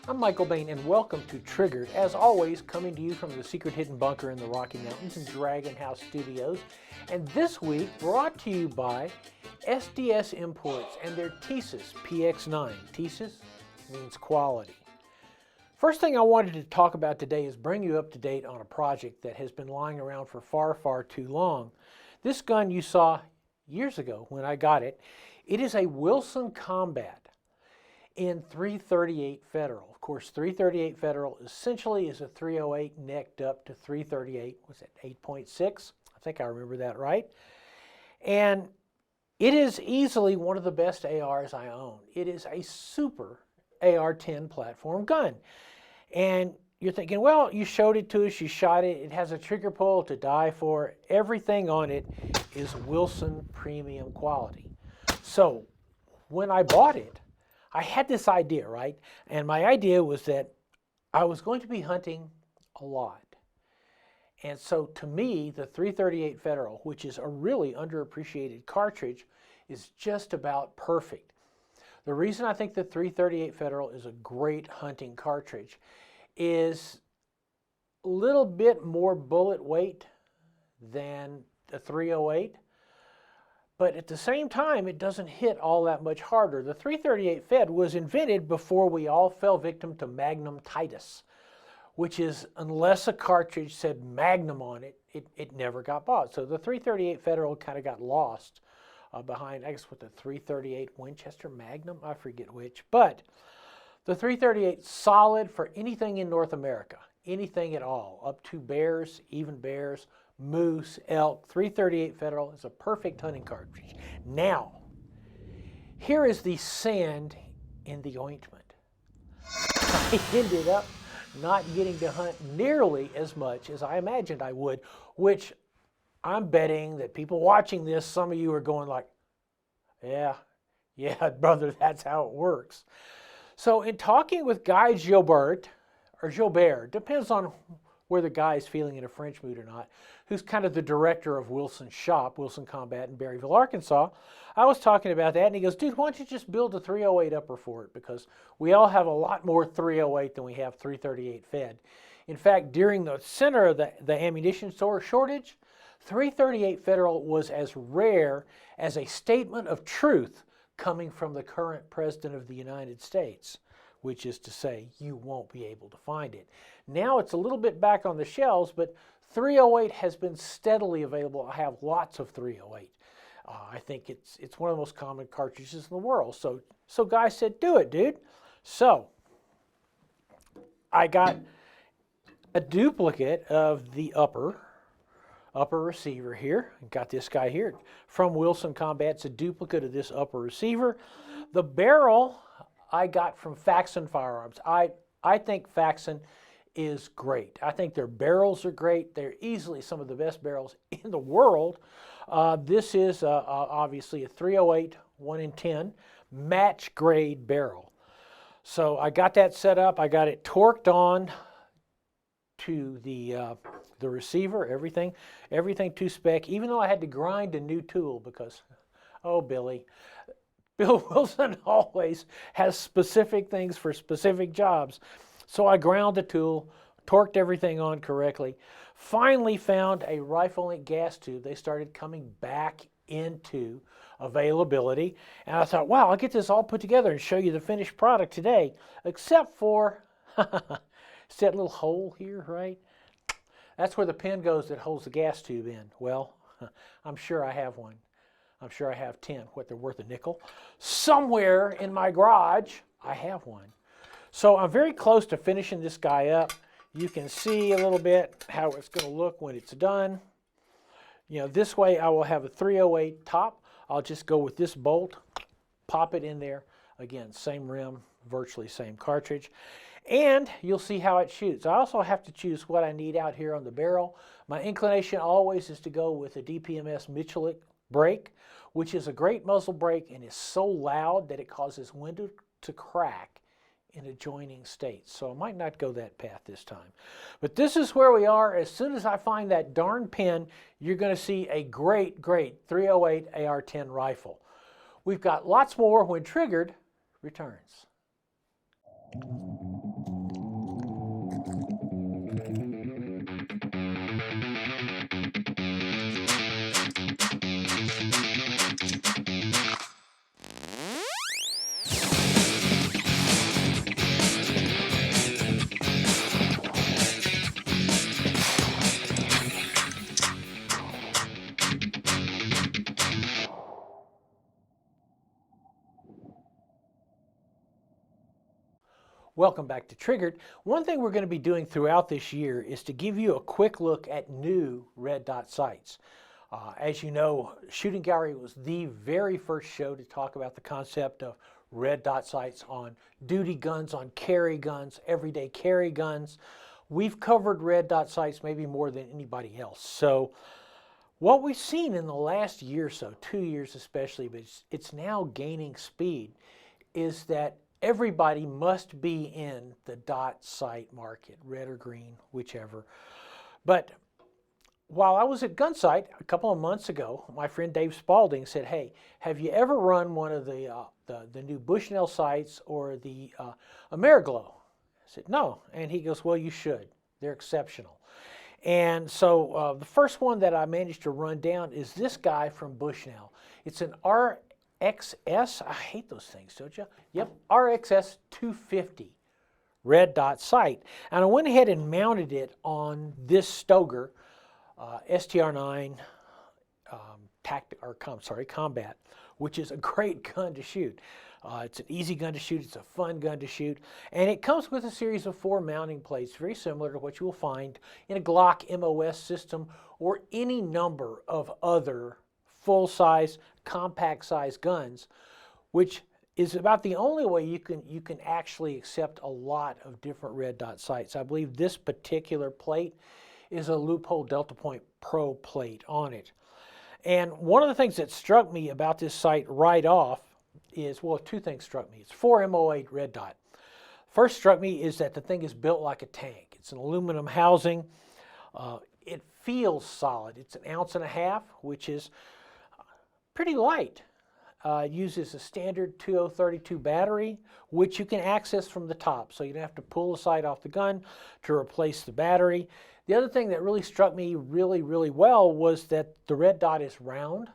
I'm Michael Bain and welcome to Triggered, as always coming to you from the secret hidden bunker in the Rocky Mountains and Dragon House Studios. And this week brought to you by SDS Imports and their Thesis PX9. Thesis means quality. First thing I wanted to talk about today is bring you up to date on a project that has been lying around for far too long. This gun you saw years ago when I got it. It is a Wilson Combat in 338 Federal. Of course, 338 Federal essentially is a 308 necked up to 338. Was it 8.6? I think I remember that right. And it is easily one of the best ARs I own. It is a super AR-10 platform gun. And you're thinking, well, you showed it to us, you shot it, it has a trigger pull to die for. Everything on it is Wilson premium quality. So when I bought it, I had this idea, right? And my idea was that I was going to be hunting a lot. And so to me, the 338 Federal, which is a really underappreciated cartridge, is just about perfect. The reason I think the 338 Federal is a great hunting cartridge is a little bit more bullet weight than the 308. But at the same time, it doesn't hit all that much harder. The 338 Fed was invented before we all fell victim to Magnum-titis, which is, unless a cartridge said Magnum on it, it never got bought. So the 338 Federal kind of got lost behind, I guess, what the 338 Winchester Magnum, I forget which. But the 338 solid for anything in North America, anything at all, up to bears, even bears, moose, elk. 338 Federal is a perfect hunting cartridge. Now, here is the sand in the ointment. I ended up not getting to hunt nearly as much as I imagined I would, which I'm betting that people watching this, some of you are going like, yeah, brother, that's how it works. So in talking with Guy Gilbert, or Gilbert, depends on where the guy is feeling in a French mood or not, who's kind of the director of Wilson's shop, Wilson Combat in Berryville, Arkansas. I was talking about that, and he goes, dude, why don't you just build a 308 upper for it? Because we all have a lot more 308 than we have 338 Fed. In fact, during the center of the ammunition store shortage, 338 Federal was as rare as a statement of truth coming from the current president of the United States, which is to say, you won't be able to find it. Now it's a little bit back on the shelves, but 308 has been steadily available. I have lots of 308. I think it's one of the most common cartridges in the world. So Guy said, do it, dude. So I got a duplicate of the upper receiver here. Got this guy here from Wilson Combat. It's a duplicate of this upper receiver. The barrel I got from Faxon Firearms. I think Faxon is great. I think their barrels are great. They're easily some of the best barrels in the world. This is obviously a 308 1 in 10 match grade barrel. So I got that set up. I got it torqued on to the receiver, everything to spec, even though I had to grind a new tool because, oh, Bill Wilson always has specific things for specific jobs. So I ground the tool, torqued everything on correctly, finally found a rifle link gas tube. They started coming back into availability. And I thought, wow, I'll get this all put together and show you the finished product today, except for see that little hole here, right? That's where the pin goes that holds the gas tube in. Well, I'm sure I have one. I'm sure I have 10, what they're worth a nickel. Somewhere in my garage, I have one. So I'm very close to finishing this guy up. You can see a little bit how it's going to look when it's done. You know, this way I will have a 308 top. I'll just go with this bolt, pop it in there. Again, same rim, virtually same cartridge. And you'll see how it shoots. I also have to choose what I need out here on the barrel. My inclination always is to go with a DPMS Michelin brake, which is a great muzzle brake and is so loud that it causes window to crack in adjoining states. So I might not go that path this time. But this is where we are. As soon as I find that darn pin, you're going to see a great 308 AR-10 rifle. We've got lots more when Triggered returns. Welcome back to Triggered. One thing we're going to be doing throughout this year is to give you a quick look at new red dot sights. As you know, Shooting Gallery was the very first show to talk about the concept of red dot sights on duty guns, on carry guns, everyday carry guns. We've covered red dot sights maybe more than anybody else. So what we've seen in the last year or so, 2 years especially, but it's now gaining speed, is that everybody must be in the dot sight market, red or green, whichever. But while I was at Gunsight a couple of months ago, my friend Dave Spalding said, "Hey, have you ever run one of the new Bushnell sights or the Ameriglow?" I said, "No." And he goes, "Well, you should. They're exceptional." And so the first one that I managed to run down is this guy from Bushnell. It's an RXS, I hate those things, don't you? Yep, RXS-250 red dot sight. And I went ahead and mounted it on this Stoeger STR9 Combat, which is a great gun to shoot. It's an easy gun to shoot, it's a fun gun to shoot, and it comes with a series of 4 mounting plates, very similar to what you will find in a Glock MOS system or any number of other full-size, compact-size guns, which is about the only way you can actually accept a lot of different red dot sights. I believe this particular plate is a Loophole Delta Point Pro plate on it. And one of the things that struck me about this sight right off is, well, 2 things struck me. It's 4MO8 red dot. First struck me is that the thing is built like a tank. It's an aluminum housing. It feels solid. It's 1.5 ounces, which is pretty light. It uses a standard 2032 battery, which you can access from the top, so you don't have to pull the sight off the gun to replace the battery. The other thing that really struck me really well was that the red dot is round.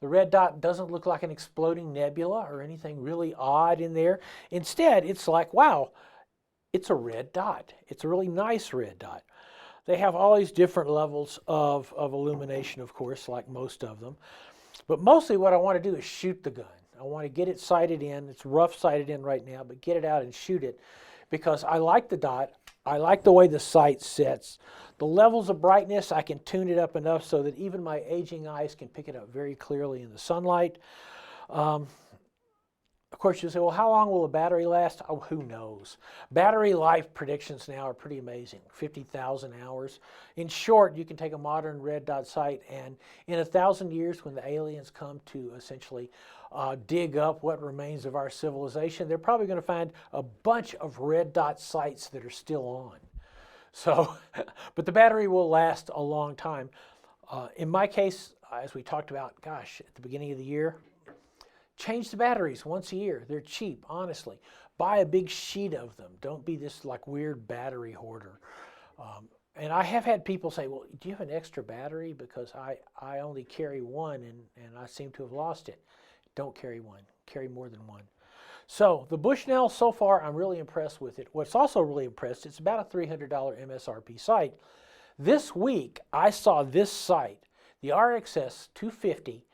The red dot doesn't look like an exploding nebula or anything really odd in there. Instead, it's like, wow, it's a red dot. It's a really nice red dot. They have all these different levels of illumination, of course, like most of them. But mostly what I want to do is shoot the gun. I want to get it sighted in. It's rough sighted in right now, but get it out and shoot it because I like the dot. I like the way the sight sits. The levels of brightness, I can tune it up enough so that even my aging eyes can pick it up very clearly in the sunlight. Of course, you'll say, well, how long will the battery last? Oh, who knows? Battery life predictions now are pretty amazing, 50,000 hours. In short, you can take a modern red dot sight and in 1,000 years when the aliens come to essentially dig up what remains of our civilization, they're probably going to find a bunch of red dot sights that are still on. So, but the battery will last a long time. In my case, as we talked about, gosh, at the beginning of the year, change the batteries once a year. They're cheap, honestly. Buy a big sheet of them. Don't be this like weird battery hoarder. And I have had people say, well, do you have an extra battery? Because I only carry one and I seem to have lost it. Don't carry one. Carry more than one. So the Bushnell, so far, I'm really impressed with it. What's also really impressed, it's about a $300 MSRP sight. This week, I saw this sight, the RXS-250,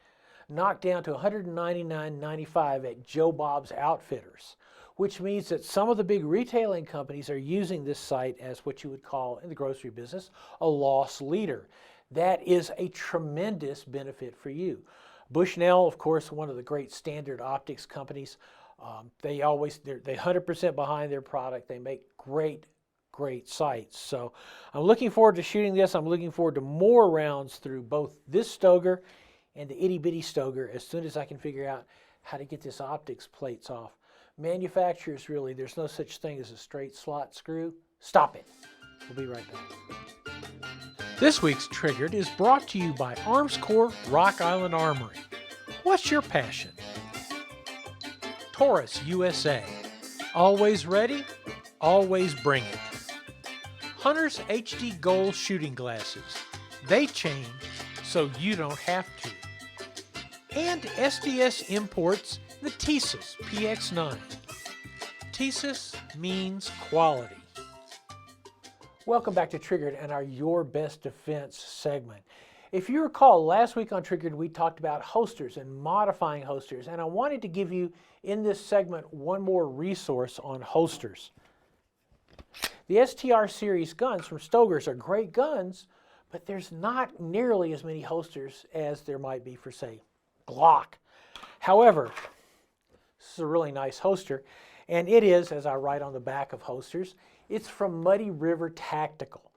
knocked down to $199.95 at Joe Bob's Outfitters, which means that some of the big retailing companies are using this sight as what you would call, in the grocery business, a loss leader. That is a tremendous benefit for you. Bushnell, of course, one of the great standard optics companies, they're 100% behind their product. They make great sights. So I'm looking forward to shooting this. I'm looking forward to more rounds through both this Stoeger and the itty bitty Stoeger as soon as I can figure out how to get this optics plates off. Manufacturers, really, there's no such thing as a straight slot screw. Stop it. We'll be right back. This week's Triggered is brought to you by Armscore Rock Island Armory. What's your passion? Taurus USA. Always ready, always bring it. Hunter's HD Gold shooting glasses. They change so you don't have to. And SDS imports the Thesis PX9. Thesis means quality. Welcome back to Triggered and our Your Best Defense segment. If you recall, last week on Triggered, we talked about holsters and modifying holsters, and I wanted to give you, in this segment, one more resource on holsters. The STR series guns from Stoeger's are great guns, but there's not nearly as many holsters as there might be for, say, Glock. However, this is a really nice holster, and it is, as I write on the back of holsters, it's from Muddy River Tactical.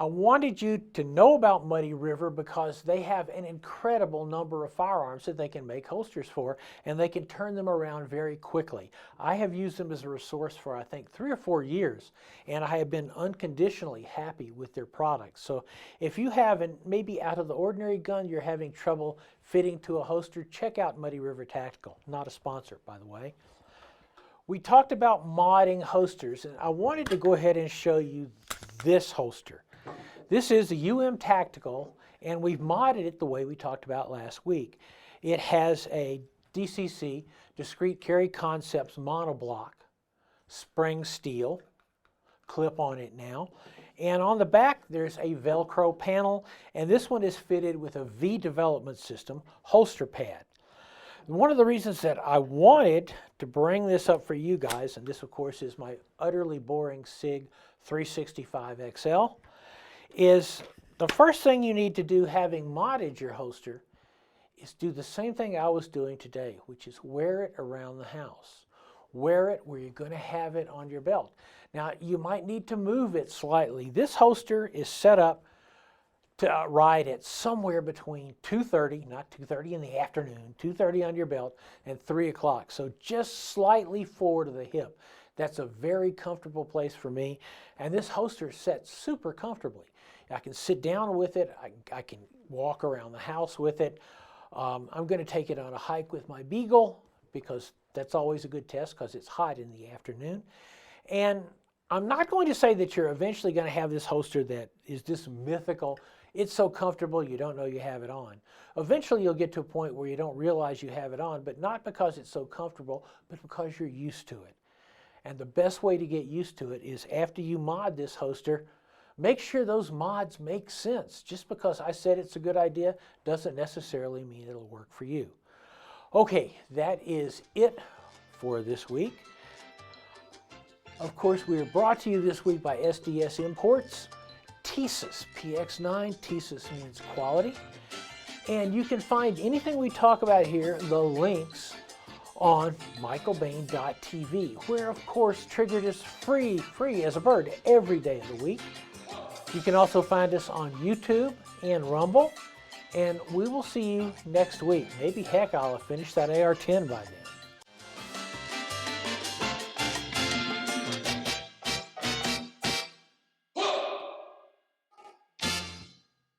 I wanted you to know about Muddy River because they have an incredible number of firearms that they can make holsters for, and they can turn them around very quickly. I have used them as a resource for, I think, 3 or 4 years, and I have been unconditionally happy with their products. So if you have an maybe out of the ordinary gun you're having trouble fitting to a holster, check out Muddy River Tactical. Not a sponsor, by the way. We talked about modding holsters, and I wanted to go ahead and show you this holster. This is a UM Tactical, and we've modded it the way we talked about last week. It has a DCC, Discrete Carry Concepts monoblock, spring steel, clip on it now. And on the back, there's a Velcro panel, and this one is fitted with a V development system holster pad. One of the reasons that I wanted to bring this up for you guys, and this of course is my utterly boring SIG 365 XL, is the first thing you need to do, having modded your holster, is do the same thing I was doing today, which is wear it around the house. Wear it where you're going to have it on your belt. Now, you might need to move it slightly. This holster is set up to ride at somewhere between 2:30, not 2:30 in the afternoon, 2:30 on your belt, and 3 o'clock. So just slightly forward of the hip. That's a very comfortable place for me. And this holster sets super comfortably. I can sit down with it. I can walk around the house with it. I'm going to take it on a hike with my Beagle because that's always a good test because it's hot in the afternoon. And I'm not going to say that you're eventually going to have this holster that is this mythical, it's so comfortable you don't know you have it on. Eventually you'll get to a point where you don't realize you have it on, but not because it's so comfortable, but because you're used to it. And the best way to get used to it is after you mod this holster, make sure those mods make sense. Just because I said it's a good idea doesn't necessarily mean it'll work for you. Okay, that is it for this week. Of course, we are brought to you this week by SDS Imports. TSIS, PX9, TSIS means quality. And you can find anything we talk about here, the links, on michaelbain.tv, where of course Triggered is free as a bird every day of the week. You can also find us on YouTube and Rumble, and we will see you next week. Maybe, heck, I'll have finished that AR-10 by then.